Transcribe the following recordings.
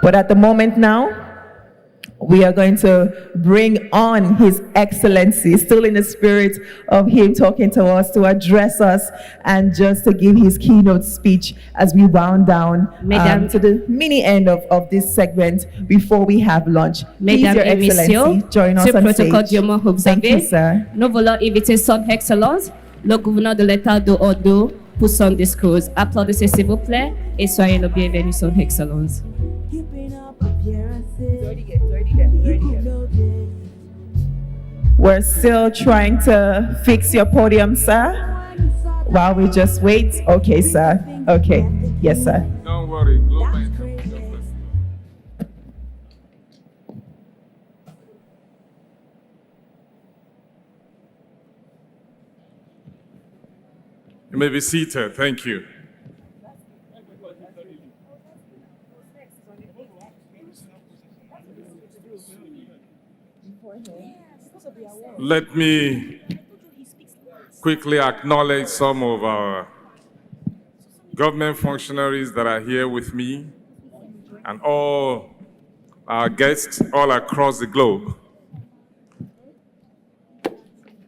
But at the moment now, we are going to bring on His Excellency, still in the spirit of him talking to us, to address us, and just to give his keynote speech as we round down to the mini end of this segment before we have lunch. Please, Your Excellency, join us on stage. Thank you, sir. Nous voulons inviter son Excellence, le gouverneur de l'État de Ondo, pour son discours. Applaudissez s'il vous plaît et soyez le bienvenu, son Excellence. We're still trying to fix your podium, sir, while we just wait. Okay, sir. Okay. Yes, sir. Don't worry. You may be seated. Thank you. Let me quickly acknowledge some of our government functionaries that are here with me and all our guests all across the globe.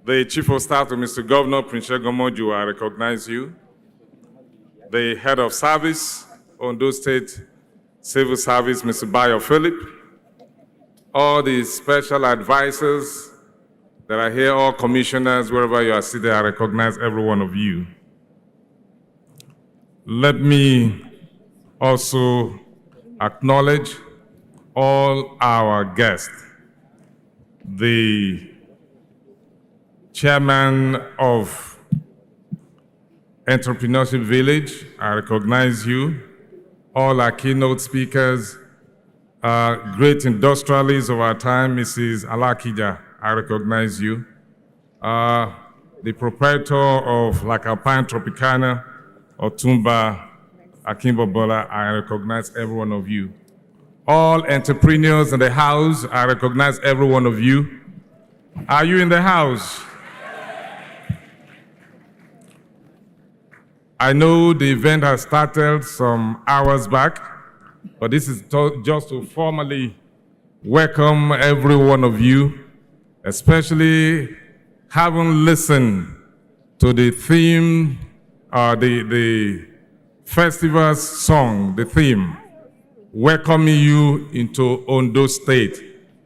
The Chief of Staff to Mr. Governor, Prince Gomoju, I recognize you. The Head of Service, Ondo State Civil Service, Mr. Bayo Philip. All the special advisors that are here, all commissioners, wherever you are seated, I recognize every one of you. Let me also acknowledge all our guests. The Chairman of Entrepreneurship Village, I recognize you. All our keynote speakers, great industrialists of our time, Mrs. Alakija, I recognize you. The proprietor of Lakapine Tropicana, Otumba Akimbobola, I recognize every one of you. All entrepreneurs in the house, I recognize every one of you. Are you in the house? I know the event has started some hours back, but this is just to formally welcome every one of you, especially having listened to the theme, the festival's song, the theme, welcoming you into Ondo State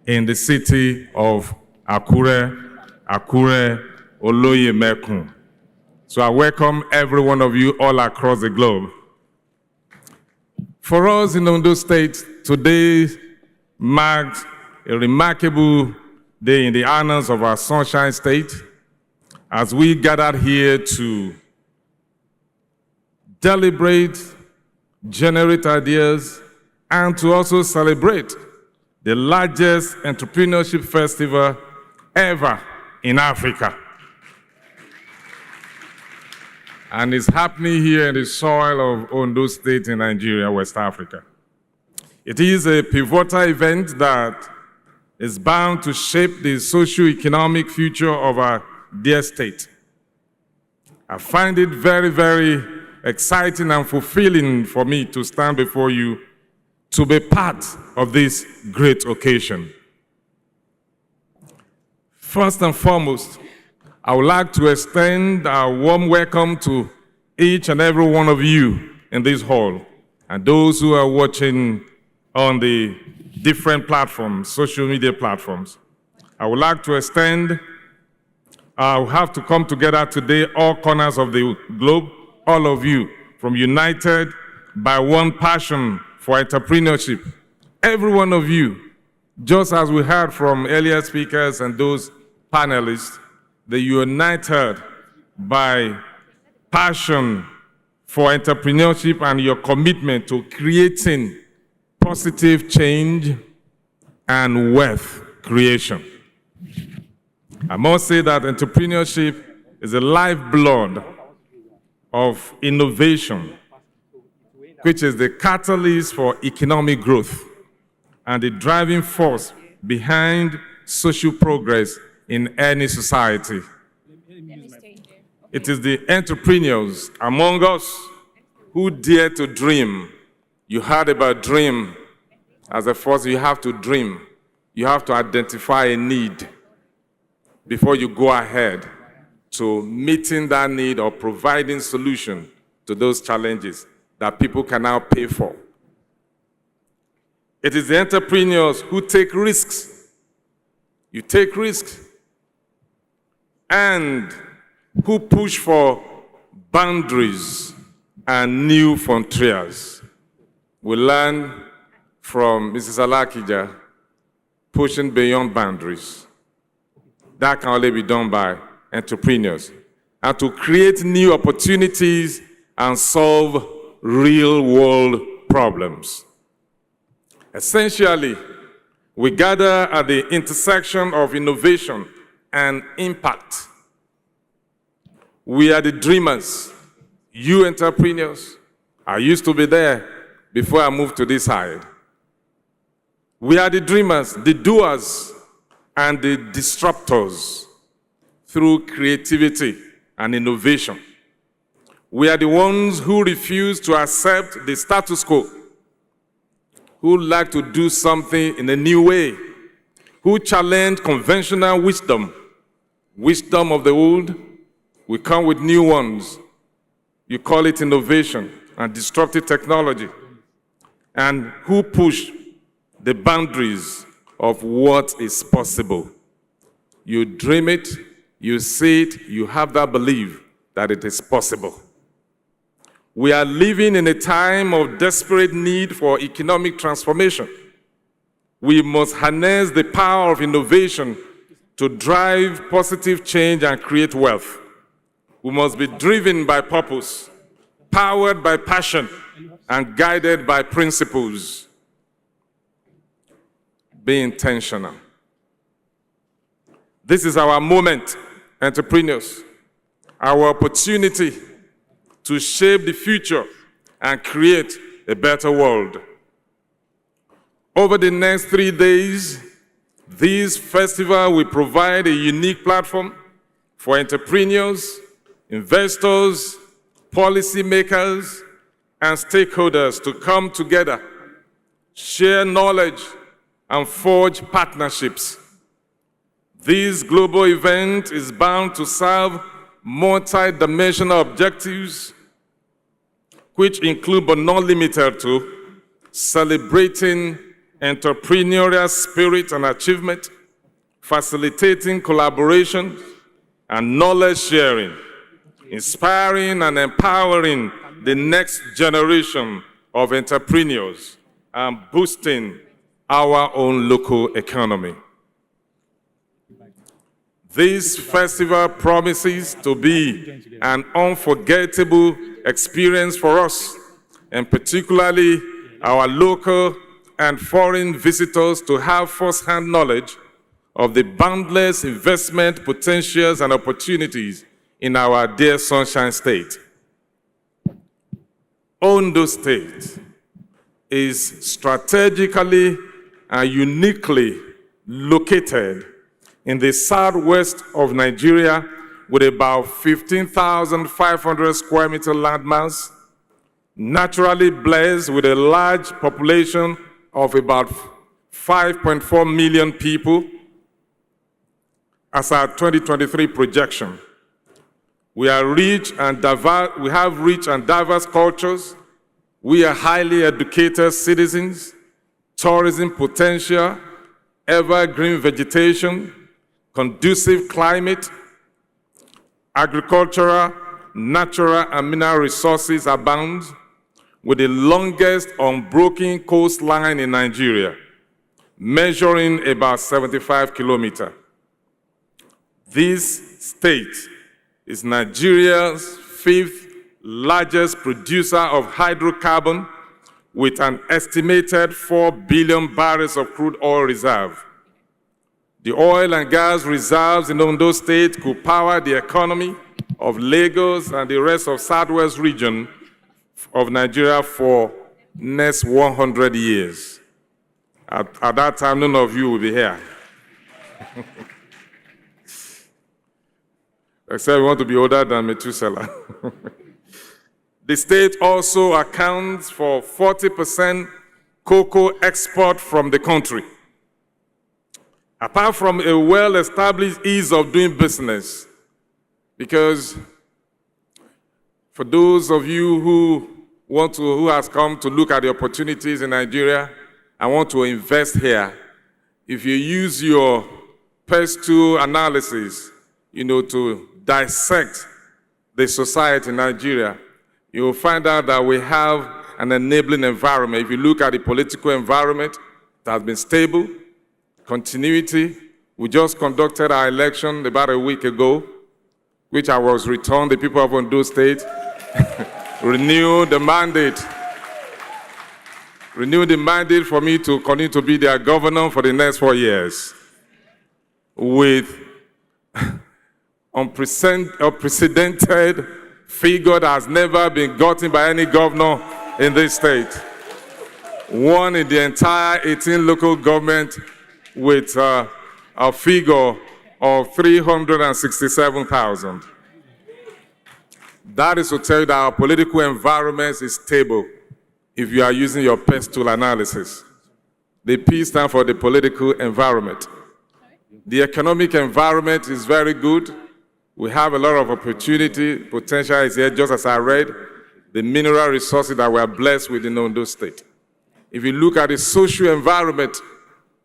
in the city of Akure, Oloye Mekun. So I welcome every one of you all across the globe. For us in Ondo State, today marks a remarkable day in the annals of our Sunshine State as we gathered here to deliberate, generate ideas, and to also celebrate the largest entrepreneurship festival ever in Africa. And it's happening here in the soil of Ondo State in Nigeria, West Africa. It is a pivotal event that is bound to shape the socio-economic future of our dear state. I find it very, very exciting and fulfilling for me to stand before you to be part of this great occasion. First and foremost, I would like to extend a warm welcome to each and every one of you in this hall and those who are watching on the different platforms, social media platforms. I would like to extend, we have to come together today, all corners of the globe, all of you, from united by one passion for entrepreneurship. Every one of you, just as we heard from earlier speakers and those panelists, that you are united by passion for entrepreneurship and your commitment to creating positive change and wealth creation. I must say that entrepreneurship is the lifeblood of innovation, which is the catalyst for economic growth and the driving force behind social progress in any society. It is the entrepreneurs among us who dare to dream. You heard about dream As a first, you have to dream. You have to identify a need before you go ahead to meeting that need or providing solution to those challenges that people can now pay for. It is the entrepreneurs who take risks. You take risks. And who push for boundaries and new frontiers. We learn from Mrs. Alakija, pushing beyond boundaries. That can only be done by entrepreneurs. And to create new opportunities and solve real-world problems. Essentially, we gather at the intersection of innovation and impact. We are the dreamers, you entrepreneurs. I used to be there before I moved to this side. We are the dreamers, the doers, and the disruptors through creativity and innovation. We are the ones who refuse to accept the status quo, who like to do something in a new way, who challenge conventional wisdom of the old. We come with new ones. You call it innovation and disruptive technology, and who push the boundaries of what is possible. You dream it, you see it, you have that belief that it is possible. We are living in a time of desperate need for economic transformation. We must harness the power of innovation to drive positive change and create wealth. We must be driven by purpose, powered by passion, and guided by principles. Be intentional. This is our moment, entrepreneurs, our opportunity to shape the future and create a better world. Over the next 3 days, this festival will provide a unique platform for entrepreneurs, investors, policymakers, and stakeholders to come together, share knowledge, and forge partnerships. This global event is bound to serve multi-dimensional objectives, which include but not limited to celebrating entrepreneurial spirit and achievement, facilitating collaboration and knowledge sharing, inspiring and empowering the next generation of entrepreneurs, and boosting our own local economy. This festival promises to be an unforgettable experience for us, and particularly our local and foreign visitors to have first-hand knowledge of the boundless investment potentials and opportunities in our dear Sunshine State. Ondo State is strategically and uniquely located in the southwest of Nigeria with about 15,500 square meter landmass, naturally blessed with a large population of about 5.4 million people as our 2023 projection. We have rich and diverse cultures. We are highly educated citizens, tourism potential, evergreen vegetation, conducive climate, agricultural, natural, and mineral resources abound, with the longest unbroken coastline in Nigeria, measuring about 75 kilometers. This state is Nigeria's 5th largest producer of hydrocarbon, with an estimated 4 billion barrels of crude oil reserve. The oil and gas reserves in Ondo State could power the economy of Lagos and the rest of Southwest region of Nigeria for next 100 years. At that time, none of you will be here. Except we want to be older than Methuselah. The state also accounts for 40% cocoa export from the country. Apart from a well-established ease of doing business, because for those of you who has come to look at the opportunities in Nigeria and want to invest here, if you use your PES tool analysis, to dissect the society in Nigeria, you will find out that we have an enabling environment. If you look at the political environment, it has been stable, continuity. We just conducted our election about a week ago, which I was returned. The people of Ondo State renewed the mandate for me to continue to be their governor for the next 4 years with unprecedented figure that has never been gotten by any governor in this state. One in the entire 18 local government with a figure of 367,000. That is to tell you that our political environment is stable if you are using your PES tool analysis. The P stands for the political environment. The economic environment is very good. We have a lot of opportunity. Potential is here, just as I read, the mineral resources that we are blessed with in Ondo State. If you look at the social environment,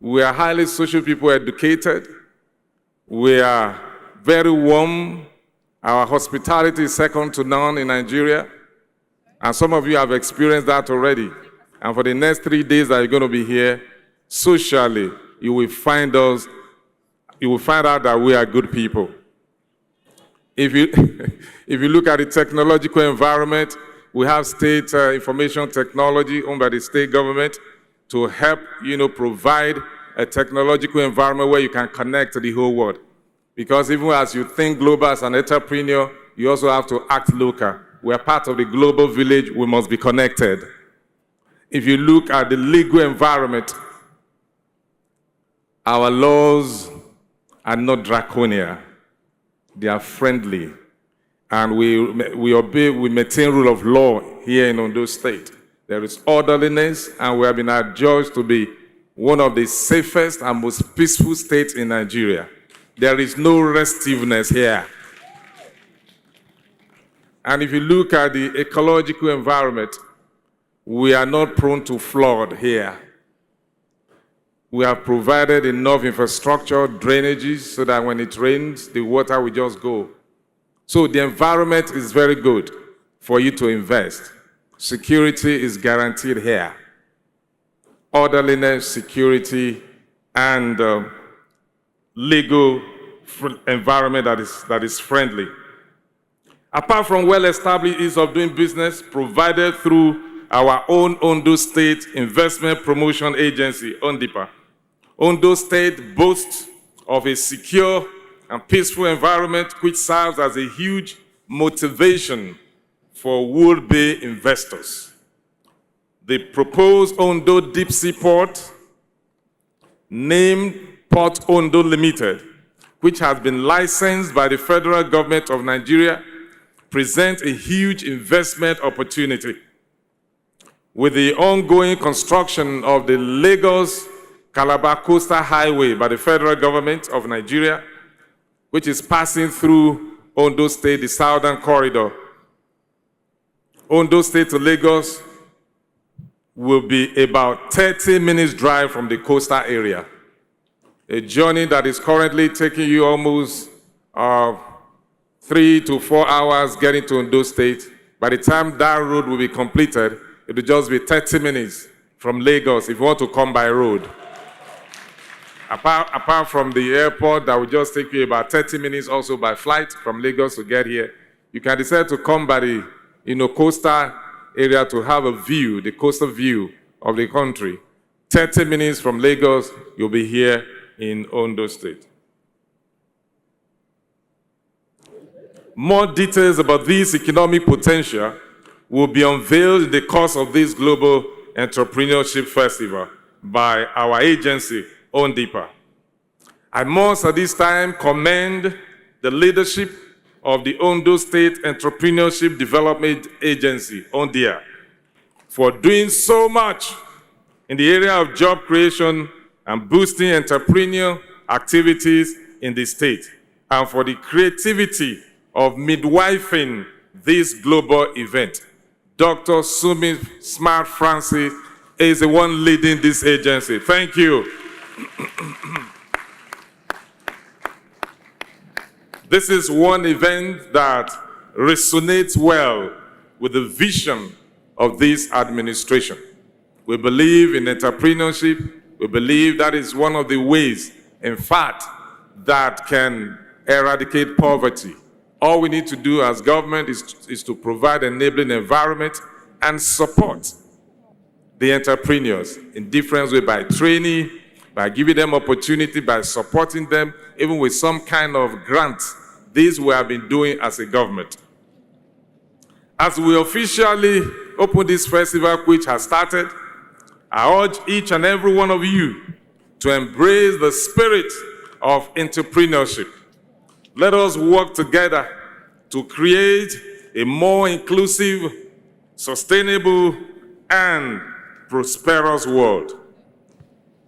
we are highly social people, educated. We are very warm. Our hospitality is second to none in Nigeria. And some of you have experienced that already. And for the next 3 days that you're going to be here, socially, you will find out that we are good people. If you look at the technological environment, we have state information technology owned by the state government to help, provide a technological environment where you can connect to the whole world. Because even as you think global as an entrepreneur, you also have to act local. We are part of the global village, we must be connected. If you look at the legal environment, our laws are not draconian. They are friendly. And we maintain rule of law here in Ondo State. There is orderliness, and we have been adjudged to be one of the safest and most peaceful states in Nigeria. There is no restiveness here. And if you look at the ecological environment, we are not prone to flood here. We have provided enough infrastructure, drainages, so that when it rains, the water will just go. So the environment is very good for you to invest. Security is guaranteed here. Orderliness, security, and legal environment that is friendly. Apart from well-established ease of doing business provided through our own Ondo State Investment Promotion Agency, ONDIPA, Ondo State boasts of a secure and peaceful environment which serves as a huge motivation for would-be investors. The proposed Ondo Deep Sea Port, named Port Ondo Limited, which has been licensed by the federal government of Nigeria, presents a huge investment opportunity. With the ongoing construction of the Lagos-Calabar Coastal Highway by the federal government of Nigeria, which is passing through Ondo State, the southern corridor, Ondo State to Lagos will be about 30 minutes drive from the coastal area. A journey that is currently taking you almost 3 to 4 hours getting to Ondo State. By the time that road will be completed, it will just be 30 minutes from Lagos if you want to come by road. Apart from the airport, that will just take you about 30 minutes also by flight from Lagos to get here. You can decide to come by the coastal area to have a view, the coastal view of the country. 30 minutes from Lagos, you'll be here in Ondo State. More details about this economic potential will be unveiled in the course of this Global Entrepreneurship Festival by our agency, ONDIPA. I must at this time commend the leadership of the Ondo State Entrepreneurship Development Agency, ONDIA, for doing so much in the area of job creation and boosting entrepreneurial activities in the state, and for the creativity of midwifing this global event. Dr. Sumi Smart Francis is the one leading this agency. Thank you. This is one event that resonates well with the vision of this administration. We believe in entrepreneurship. We believe that is one of the ways, in fact, that can eradicate poverty. All we need to do as government is to provide an enabling environment and support the entrepreneurs in different ways, by training, by giving them opportunity, by supporting them, even with some kind of grant. This we have been doing as a government. As we officially open this festival, which has started, I urge each and every one of you to embrace the spirit of entrepreneurship. Let us work together to create a more inclusive, sustainable, and prosperous world.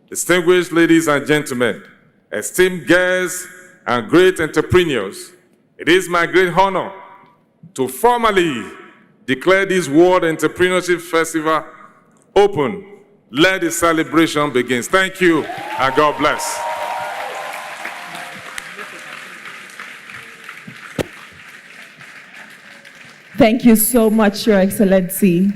Distinguished ladies and gentlemen, esteemed guests and great entrepreneurs, it is my great honor to formally declare this World Entrepreneurship Festival open. Let the celebration begin. Thank you, and God bless. Thank you so much, Your Excellency.